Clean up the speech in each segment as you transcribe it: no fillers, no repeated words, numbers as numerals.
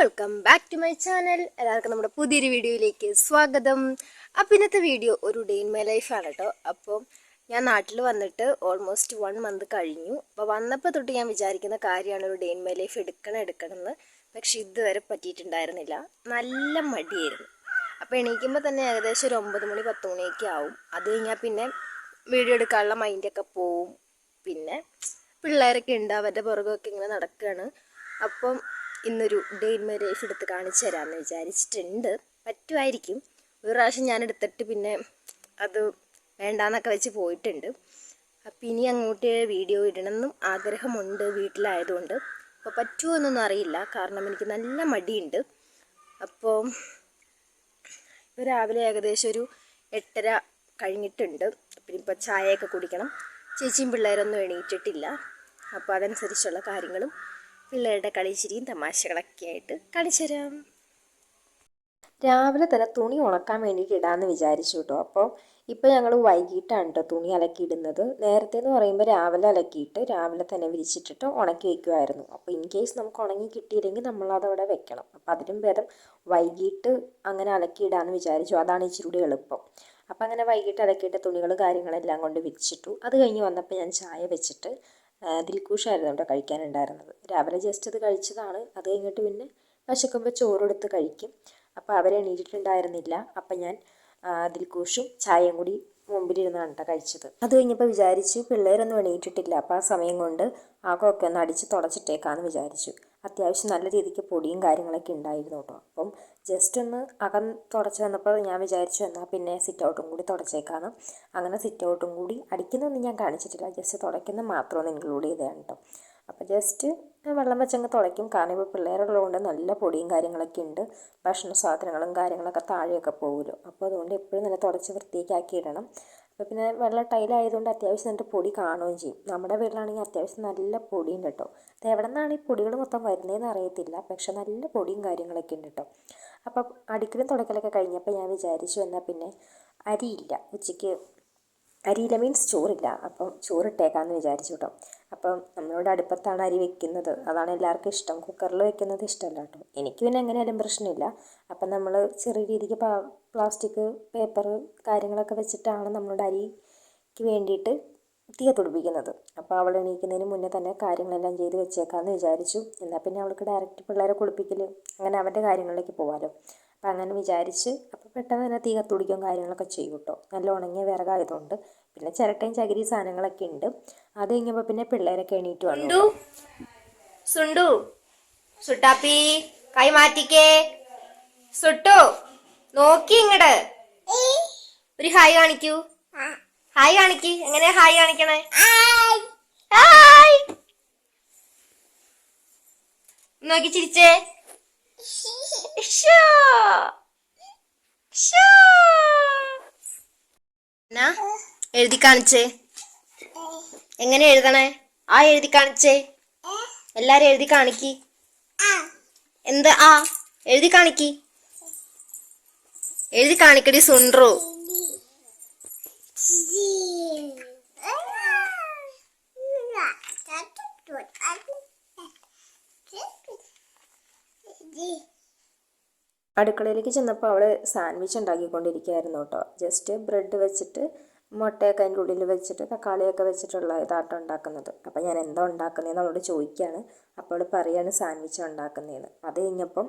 Welcome back to my channel. എല്ലാവർക്കും നമ്മുടെ പുതിയൊരു വീഡിയോയിലേക്ക് സ്വാഗതം. അപ്പോൾ ഇന്നത്തെ വീഡിയോ ഒരു ഡേ ഇൻ മൈ ലൈഫാണ് കേട്ടോ. അപ്പോൾ ഞാൻ നാട്ടിൽ വന്നിട്ട് ഓൾമോസ്റ്റ് 1 മന്ത് കഴിഞ്ഞു. അപ്പോൾ വന്നപ്പോൾ തൊട്ട് ഞാൻ വിചാരിക്കുന്ന കാര്യമാണ് ഒരു ഡേ ഇൻ മൈ ലൈഫ് എടുക്കണമെന്ന്. പക്ഷെ ഇതുവരെ പറ്റിയിട്ടുണ്ടായിരുന്നില്ല. നല്ല മടിയായിരുന്നു. അപ്പോൾ എണീക്കുമ്പോൾ തന്നെ ഏകദേശം ഒരു 9 മണി 10 മണിയൊക്കെ ആവും. അത് കഴിഞ്ഞാൽ പിന്നെ വീഡിയോ എടുക്കാനുള്ള മൈൻഡൊക്കെ പോവും. പിന്നെ പിള്ളേരൊക്കെ ഉണ്ട്, അവരുടെ പുറകൊക്കെ ഇങ്ങനെ നടക്കുകയാണ്. അപ്പം ഇന്നൊരു ഡേ ഇൻ മൈ ലൈഫ് എടുത്ത് കാണിച്ചു തരാമെന്ന് വിചാരിച്ചിട്ടുണ്ട്. പറ്റുമായിരിക്കും. ഒരു പ്രാവശ്യം ഞാൻ എടുത്തിട്ട് പിന്നെ അത് വേണ്ടാന്നൊക്കെ വെച്ച് പോയിട്ടുണ്ട്. അപ്പം ഇനി അങ്ങോട്ട് വീഡിയോ ഇടണമെന്നും ആഗ്രഹമുണ്ട് വീട്ടിലായതുകൊണ്ട്. അപ്പോൾ പറ്റുമോ എന്നൊന്നും അറിയില്ല, കാരണം എനിക്ക് നല്ല മടിയുണ്ട്. അപ്പോൾ ഇപ്പോൾ രാവിലെ ഏകദേശം ഒരു 8:30 കഴിഞ്ഞിട്ടുണ്ട്. പിന്നെ ഇപ്പോൾ ചായയൊക്കെ കുടിക്കണം. ചേച്ചിയും പിള്ളേരൊന്നും എണീറ്റിട്ടില്ല. അപ്പോൾ അതനുസരിച്ചുള്ള കാര്യങ്ങളും പിള്ളേരുടെ കളിച്ചിരിയും തമാശകളൊക്കെ ആയിട്ട് കാണിച്ചു തരാം. രാവിലെ തന്നെ തുണി ഉണക്കാൻ വേണ്ടിയിട്ട് ഇടാമെന്ന് വിചാരിച്ചു കേട്ടോ. അപ്പോൾ ഇപ്പോൾ ഞങ്ങൾ വൈകിട്ടാണ് കേട്ടോ തുണി അലക്കിയിടുന്നത്. നേരത്തെ എന്ന് പറയുമ്പോൾ രാവിലെ അലക്കിയിട്ട് രാവിലെ തന്നെ വിരിച്ചിട്ടിട്ട് ഉണക്കി വയ്ക്കുമായിരുന്നു. അപ്പോൾ ഇൻ കേസ് നമുക്ക് ഉണങ്ങി കിട്ടിയില്ലെങ്കിൽ നമ്മളതവിടെ വെക്കണം. അപ്പോൾ അതിനും ഭേദം വൈകിട്ട് അങ്ങനെ അലക്കിയിടാമെന്ന് വിചാരിച്ചു. അതാണ് ഇച്ചിരി കൂടി എളുപ്പം. അപ്പോൾ അങ്ങനെ വൈകിട്ട് അലക്കിയിട്ട തുണികൾ കാര്യങ്ങളെല്ലാം കൊണ്ട് വിരിച്ചിട്ടു. അത് കഴിഞ്ഞ് വന്നപ്പോൾ ഞാൻ ചായ വെച്ചിട്ട് ദിൽക്കുഷായിരുന്നു കേട്ടോ കഴിക്കാനുണ്ടായിരുന്നത്. രാവിലെ ജസ്റ്റ് അത് കഴിച്ചതാണ്. അത് കഴിഞ്ഞിട്ട് പിന്നെ വിശക്കുമ്പോൾ ചോറെടുത്ത് കഴിക്കും. അപ്പോൾ അവരെ എണീറ്റിട്ടുണ്ടായിരുന്നില്ല. അപ്പം ഞാൻ ദിൽക്കുഷും ചായയും കൂടി മുമ്പിലിരുന്നാണ് കേട്ടോ കഴിച്ചത്. അത് കഴിഞ്ഞപ്പോൾ വിചാരിച്ചു പിള്ളേരൊന്നും എണീറ്റിട്ടില്ല. അപ്പോൾ ആ സമയം കൊണ്ട് ആകമൊക്കെ ഒന്ന് അടിച്ച് തുടച്ചിട്ടേക്കാമെന്ന് വിചാരിച്ചു. അത്യാവശ്യം നല്ല രീതിക്ക് പൊടിയും കാര്യങ്ങളൊക്കെ ഉണ്ടായിരുന്നു കേട്ടോ. അപ്പം ജസ്റ്റ് ഒന്ന് അകം തുടച്ച് വന്നപ്പോൾ ഞാൻ വിചാരിച്ചു എന്നാൽ പിന്നെ സിറ്റ് ഔട്ടും കൂടി തുടച്ചേക്കാമെന്ന്. അങ്ങനെ സിറ്റ് ഔട്ടും കൂടി അടിക്കുന്നതൊന്നും ഞാൻ കാണിച്ചിട്ടില്ല. ജസ്റ്റ് തുടയ്ക്കുന്ന മാത്രം ഒന്ന് ഇൻക്ലൂഡ് ചെയ്തതാണ് കേട്ടോ. അപ്പോൾ ജസ്റ്റ് വെള്ളം വെച്ചങ്ങ് തുടയ്ക്കും. കാരണം ഇപ്പോൾ പിള്ളേരുള്ളതുകൊണ്ട് നല്ല പൊടിയും കാര്യങ്ങളൊക്കെ ഉണ്ട്. ഭക്ഷണ സാധനങ്ങളും കാര്യങ്ങളൊക്കെ താഴെയൊക്കെ പോകുമല്ലോ. അപ്പോൾ അതുകൊണ്ട് എപ്പോഴും നല്ല തുടച്ച് വൃത്തിയാക്കി ഇടണം. അപ്പോൾ പിന്നെ വെള്ള ടൈലായതുകൊണ്ട് അത്യാവശ്യം എന്നിട്ട് പൊടി കാണുകയും ചെയ്യും. നമ്മുടെ വീട്ടിലാണെങ്കിൽ അത്യാവശ്യം നല്ല പൊടിയുണ്ട് കേട്ടോ. അത് എവിടെ നിന്നാണ് ഈ പൊടികൾ മൊത്തം വരുന്നതെന്ന് അറിയത്തില്ല. പക്ഷെ നല്ല പൊടിയും കാര്യങ്ങളൊക്കെ ഉണ്ട് കേട്ടോ. അപ്പം അടിക്കലും തുടക്കലൊക്കെ കഴിഞ്ഞപ്പോൾ ഞാൻ വിചാരിച്ചു എന്നാൽ പിന്നെ അരിയില്ല, ഉച്ചയ്ക്ക് അരിയില്ല മീൻസ് ചോറില്ല. അപ്പം ചോറിട്ടേക്കാമെന്ന് വിചാരിച്ചു കേട്ടോ. അപ്പം നമ്മളോട് അടുപ്പത്താണ് അരി വെക്കുന്നത്, അതാണ് എല്ലാവർക്കും ഇഷ്ടം. കുക്കറിൽ വെക്കുന്നത് ഇഷ്ടമല്ല കേട്ടോ. എനിക്ക് പിന്നെ എങ്ങനെയായാലും പ്രശ്നമില്ല. അപ്പം നമ്മൾ ചെറിയ രീതിക്ക് പ്ലാസ്റ്റിക് പേപ്പർ കാര്യങ്ങളൊക്കെ വെച്ചിട്ടാണ് നമ്മളുടെ അരിക്ക് വേണ്ടിയിട്ട് തീ തുടിപ്പിക്കുന്നത്. അപ്പോൾ അവൾ എണീക്കുന്നതിന് മുന്നേ തന്നെ കാര്യങ്ങളെല്ലാം ചെയ്ത് വെച്ചേക്കാമെന്ന് വിചാരിച്ചു. എന്നാൽ പിന്നെ അവൾക്ക് ഡയറക്റ്റ് പിള്ളേരെ കുളിപ്പിക്കൽ അങ്ങനെ അവൻ്റെ കാര്യങ്ങളിലേക്ക് പോകാമല്ലോ. അപ്പം അങ്ങനെ വിചാരിച്ച് അപ്പോൾ പെട്ടെന്ന് തന്നെ തീ കത്തുടിക്കും കാര്യങ്ങളൊക്കെ ചെയ്യും കേട്ടോ. നല്ല ഉണങ്ങിയ വിറകായതുകൊണ്ട്. പിന്നെ ചിരട്ടയും ചകിരി സാധനങ്ങളൊക്കെ ഉണ്ട്. അത് കഴിഞ്ഞപ്പോൾ പിന്നെ പിള്ളേരൊക്കെ എണീറ്റ് വന്നു. സുണ്ടു സുട്ടാപ്പി കൈ മാറ്റിക്കേ. സുട്ടു നോക്കി ഇങ്ങട് ഒരു ഹായ് കാണിക്കൂ. ഹായ് കാണിക്ക്. എങ്ങനെയാ ഹായ് കാണിക്കണേ? ഹായ് നോക്കി ചിരിച്ചേ. എഴുതി കാണിച്ചേ. എങ്ങനെ എഴുതണേ? ആ എഴുതി കാണിച്ചേ. എല്ലാരും എഴുതി കാണിക്ക്. എന്ത് ആ എഴുതി കാണിക്ക്. എഴുതി കാണിക്കടി സുണ്ട്രു. അടുക്കളയിലേക്ക് ചെന്നപ്പോൾ അവൾ സാൻഡ്വിച്ച് ഉണ്ടാക്കിക്കൊണ്ടിരിക്കുകയായിരുന്നു കേട്ടോ. ജസ്റ്റ് ബ്രെഡ് വെച്ചിട്ട് മുട്ടയൊക്കെ അതിൻ്റെ ഉള്ളിൽ വെച്ചിട്ട് തക്കാളിയൊക്കെ വെച്ചിട്ടുള്ള ഇതാട്ടം ഉണ്ടാക്കുന്നത്. അപ്പോൾ ഞാൻ എന്താ ഉണ്ടാക്കുന്നതെന്ന് അവളോട് ചോദിക്കുകയാണ്. അപ്പോൾ അവൾ പറയുകയാണ് സാൻഡ്വിച്ച് ഉണ്ടാക്കുന്നതെന്ന്. അത് കഴിഞ്ഞപ്പം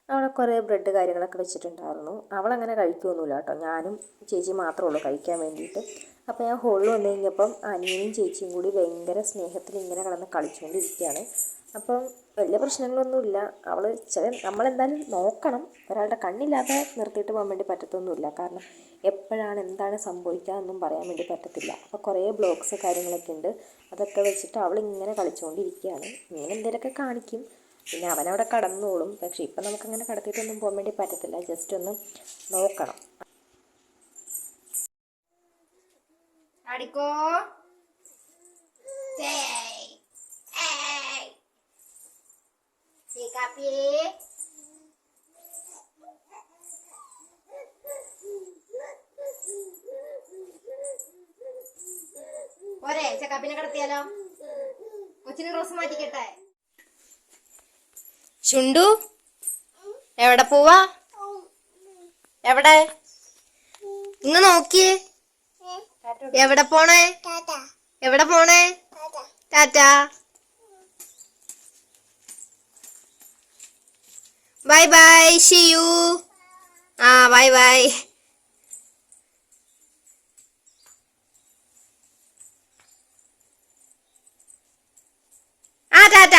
അവിടെ കുറേ ബ്രെഡ് കാര്യങ്ങളൊക്കെ വെച്ചിട്ടുണ്ടായിരുന്നു. അവളങ്ങനെ കഴിക്കുമൊന്നുമില്ല കേട്ടോ. ഞാനും ചേച്ചി മാത്രമേ ഉള്ളൂ കഴിക്കാൻ വേണ്ടിയിട്ട്. അപ്പോൾ ഞാൻ ഹോളിൽ വന്നു കഴിഞ്ഞപ്പം അനിയനും ചേച്ചിയും കൂടി ഭയങ്കര സ്നേഹത്തിൽ ഇങ്ങനെ കിടന്ന് കളിച്ചുകൊണ്ടിരിക്കുകയാണ്. അപ്പം വലിയ പ്രശ്നങ്ങളൊന്നുമില്ല. അവൾ നമ്മളെന്തായാലും നോക്കണം. ഒരാളുടെ കണ്ണില്ലാതെ നിർത്തിയിട്ട് പോകാൻ വേണ്ടി പറ്റത്തൊന്നുമില്ല. കാരണം എപ്പോഴാണ് എന്താണ് സംഭവിക്കുക എന്നൊന്നും പറയാൻ വേണ്ടി പറ്റത്തില്ല. അപ്പോൾ കുറേ ബ്ലോഗ്സ് കാര്യങ്ങളൊക്കെ ഉണ്ട്. അതൊക്കെ വെച്ചിട്ട് അവൾ ഇങ്ങനെ കളിച്ചുകൊണ്ടിരിക്കുകയാണ്. ഇങ്ങനെ എന്തെങ്കിലുമൊക്കെ കാണിക്കും. പിന്നെ അവനവിടെ കടന്നോളും. പക്ഷെ ഇപ്പം നമുക്കങ്ങനെ കടത്തിയിട്ടൊന്നും പോകാൻ വേണ്ടി പറ്റത്തില്ല. ജസ്റ്റ് ഒന്ന് നോക്കണം. അടിക്കോ പോരെ ചക്കാപ്പിനെ കിടത്തിയാലോ? കൊച്ചിന് ഡ്രസ് മാറ്റിക്കട്ടെ. ചുണ്ടു എവിടെ പോവാ? എവിടെ? ഇങ്ങ് നോക്കിയേ. എവിടെ പോണേ? എവിടെ പോണേ? Tata. Bye bye. See you. Bye bye. Tata.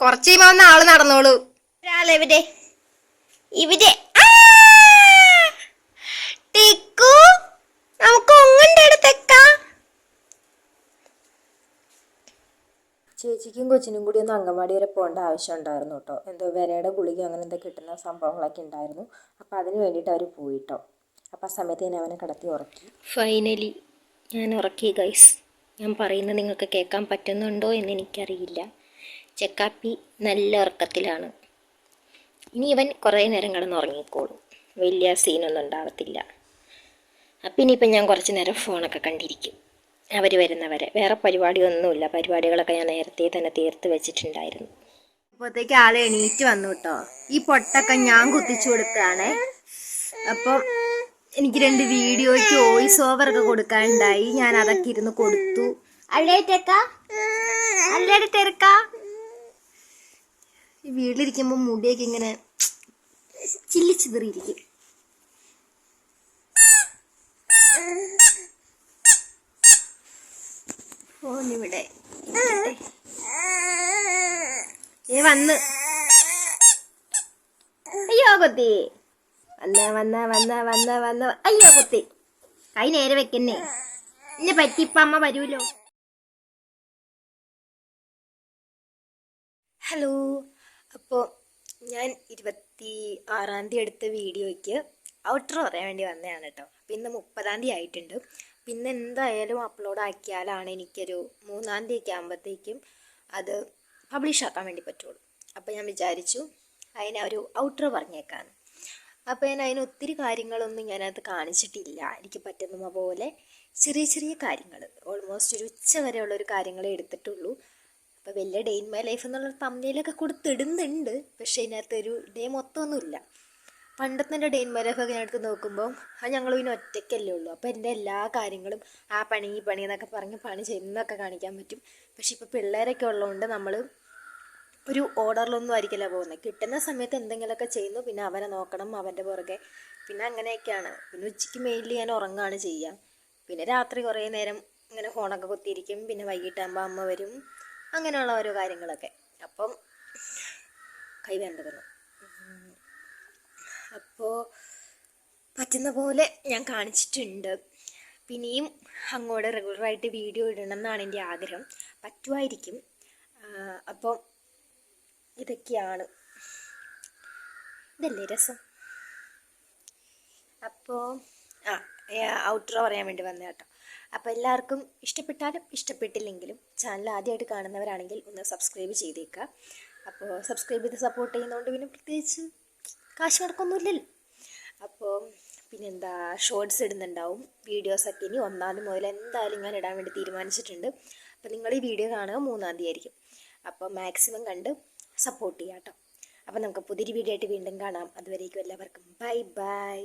കുറച്ച് കഴിയുമ്പോ ആള് നടന്നോളൂ. ഇവിടെ ഇവിടെ ടിക്കു, നമുക്ക് ഒങ്ങണ്ട അടുത്തേക്കാ. ചേച്ചിക്കും കൊച്ചിനും കൂടി ഒന്ന് അങ്കൻവാടി വരെ പോകേണ്ട ആവശ്യം ഉണ്ടായിരുന്നു കേട്ടോ. എന്തോ വിരയുടെ ഗുളിക അങ്ങനെ എന്തോ കിട്ടുന്ന സംഭവങ്ങളൊക്കെ ഉണ്ടായിരുന്നു. അപ്പോൾ അതിന് വേണ്ടിയിട്ട് അവർ പോയിട്ടോ. അപ്പോൾ ആ സമയത്ത് ഞാൻ അവനെ കിടത്തി ഉറക്കി. ഫൈനലി ഞാൻ ഉറക്കി ഗൈസ്. ഞാൻ പറയുന്നത് നിങ്ങൾക്ക് കേൾക്കാൻ പറ്റുന്നുണ്ടോ എന്ന് എനിക്കറിയില്ല. ചെക്കാപ്പി നല്ല ഉറക്കത്തിലാണ്. ഇനി ഇവൻ കുറേ നേരം കിടന്നുറങ്ങിക്കോളും, വലിയ സീനൊന്നും ഉണ്ടാകത്തില്ല. അപ്പം ഇനിയിപ്പം ഞാൻ കുറച്ച് നേരം ഫോണൊക്കെ കണ്ടിരിക്കും അവർ വരുന്നവരെ. വേറെ പരിപാടിയൊന്നുമില്ല, പരിപാടികളൊക്കെ ഞാൻ നേരത്തെ തന്നെ തീർത്ത് വെച്ചിട്ടുണ്ടായിരുന്നു. അപ്പോഴത്തേക്ക് ആളെ എണീറ്റ് വന്നു കേട്ടോ. ഈ പൊട്ടൊക്കെ ഞാൻ കുത്തിച്ചു കൊടുക്കുകയാണേ. അപ്പം എനിക്ക് 2 വീഡിയോയ്ക്ക് വോയിസ് ഓവർ ഒക്കെ കൊടുക്കാനുണ്ടായി. ഞാൻ അതൊക്കെ ഇരുന്ന് കൊടുത്തു. ഈ വീട്ടിലിരിക്കുമ്പോൾ മുടിയൊക്കെ ഇങ്ങനെ ചില്ലിച്ചിതറിയിരിക്കും. ഫോണിവിടെ വന്ന്. അയ്യോ കൊത്തി വന്ന അയ്യോ കൊത്തി. കൈ നേരെ വെക്കുന്നേ, എന്നെ പറ്റിപ്പ അമ്മ വരൂലോ. ഹലോ. അപ്പോൾ ഞാൻ 26-ാം തീയതി എടുത്ത വീഡിയോയ്ക്ക് ഔട്ടർ പറയാൻ വേണ്ടി വന്നതാണ് കേട്ടോ. അപ്പം ഇന്ന് 30-ാം തീയതി ആയിട്ടുണ്ട്. പിന്നെ എന്തായാലും അപ്ലോഡ് ആക്കിയാലാണ് എനിക്കൊരു 3-ാം തീയതി ആകുമ്പോഴത്തേക്കും അത് പബ്ലിഷ് ആക്കാൻ വേണ്ടി പറ്റുള്ളൂ. അപ്പോൾ ഞാൻ വിചാരിച്ചു അതിനൊരു ഔട്ടർ പറഞ്ഞേക്കാന്ന്. അപ്പോൾ ഞാൻ അതിന് ഒത്തിരി കാര്യങ്ങളൊന്നും ഞാനത് കാണിച്ചിട്ടില്ല. എനിക്ക് പറ്റുന്ന പോലെ ചെറിയ ചെറിയ കാര്യങ്ങൾ, ഓൾമോസ്റ്റ് ഒരു ഉച്ച വരെയുള്ളൊരു കാര്യങ്ങളെ എടുത്തിട്ടുള്ളൂ. അപ്പോൾ വലിയ ഡേ ഇൻ മൈ ലൈഫ് എന്നുള്ള തമ്മിലൊക്കെ കൊടുത്തിടുന്നുണ്ട്, പക്ഷേ ഇതിനകത്തൊരു ഡേ മൊത്തമൊന്നുമില്ല. പണ്ടത്തെ എൻ്റെ ഡേ ഇൻ മൈ ലൈഫൊക്കെ ഞാൻ എടുത്ത് നോക്കുമ്പോൾ അത് ഞങ്ങൾ പിന്നെ ഒറ്റയ്ക്കല്ലേ ഉള്ളൂ. അപ്പോൾ എൻ്റെ എല്ലാ കാര്യങ്ങളും ആ പണി ഈ പണി എന്നൊക്കെ പറഞ്ഞ് പണി ചെയ്യുന്നതൊക്കെ കാണിക്കാൻ പറ്റും. പക്ഷെ ഇപ്പോൾ പിള്ളേരൊക്കെ ഉള്ളതുകൊണ്ട് നമ്മൾ ഒരു ഓർഡറിലൊന്നും ആയിരിക്കില്ല പോകുന്നത്. കിട്ടുന്ന സമയത്ത് എന്തെങ്കിലുമൊക്കെ ചെയ്യുന്നു, പിന്നെ അവനെ നോക്കണം, അവൻ്റെ പുറകെ, പിന്നെ അങ്ങനെയൊക്കെയാണ്. പിന്നെ ഉച്ചയ്ക്ക് മെയിൻലി ഞാൻ ഉറങ്ങുകയാണ് ചെയ്യുക. പിന്നെ രാത്രി കുറേ നേരം ഇങ്ങനെ ഫോണൊക്കെ കുത്തിയിരിക്കും. പിന്നെ വൈകിട്ടാകുമ്പോൾ അമ്മ വരും, അങ്ങനെയുള്ള ഓരോ കാര്യങ്ങളൊക്കെ. അപ്പം കൈ വേണ്ടതെന്ന് അപ്പോൾ പറ്റുന്ന പോലെ ഞാൻ കാണിച്ചിട്ടുണ്ട്. പിന്നെയും അങ്ങോട്ട് റെഗുലറായിട്ട് വീഡിയോ ഇടണം എന്നാണ് എൻ്റെ ആഗ്രഹം. പറ്റുമായിരിക്കും. അപ്പോൾ ഇതൊക്കെയാണ്, ഇതല്ലേ രസം. അപ്പോൾ ഔട്ട്രോ പറയാൻ വേണ്ടി വന്ന കേട്ടോ. അപ്പോൾ എല്ലാവർക്കും ഇഷ്ടപ്പെട്ടാലും ഇഷ്ടപ്പെട്ടില്ലെങ്കിലും ചാനൽ ആദ്യമായിട്ട് കാണുന്നവരാണെങ്കിൽ ഒന്ന് സബ്സ്ക്രൈബ് ചെയ്തേക്കുക. അപ്പോൾ സബ്സ്ക്രൈബ് ചെയ്ത് സപ്പോർട്ട് ചെയ്യുന്നതുകൊണ്ട് പിന്നെ പ്രത്യേകിച്ച് കാശ് നടക്കൊന്നുമില്ലല്ലോ. അപ്പോൾ പിന്നെന്താ, ഷോർട്സ് ഇടുന്നുണ്ടാവും, വീഡിയോസൊക്കെ ഇനി 1-ാം തീയതി മുതൽ എന്തായാലും ഞാൻ ഇടാൻ വേണ്ടി തീരുമാനിച്ചിട്ടുണ്ട്. അപ്പോൾ നിങ്ങൾ ഈ വീഡിയോ കാണുക 3-ാം തീയതി ആയിരിക്കും. അപ്പോൾ മാക്സിമം കണ്ട് സപ്പോർട്ട് ചെയ്യാം കേട്ടോ. അപ്പോൾ നമുക്ക് പുതിയൊരു വീഡിയോ ആയിട്ട് വീണ്ടും കാണാം. അതുവരേക്കും എല്ലാവർക്കും ബൈ ബൈ.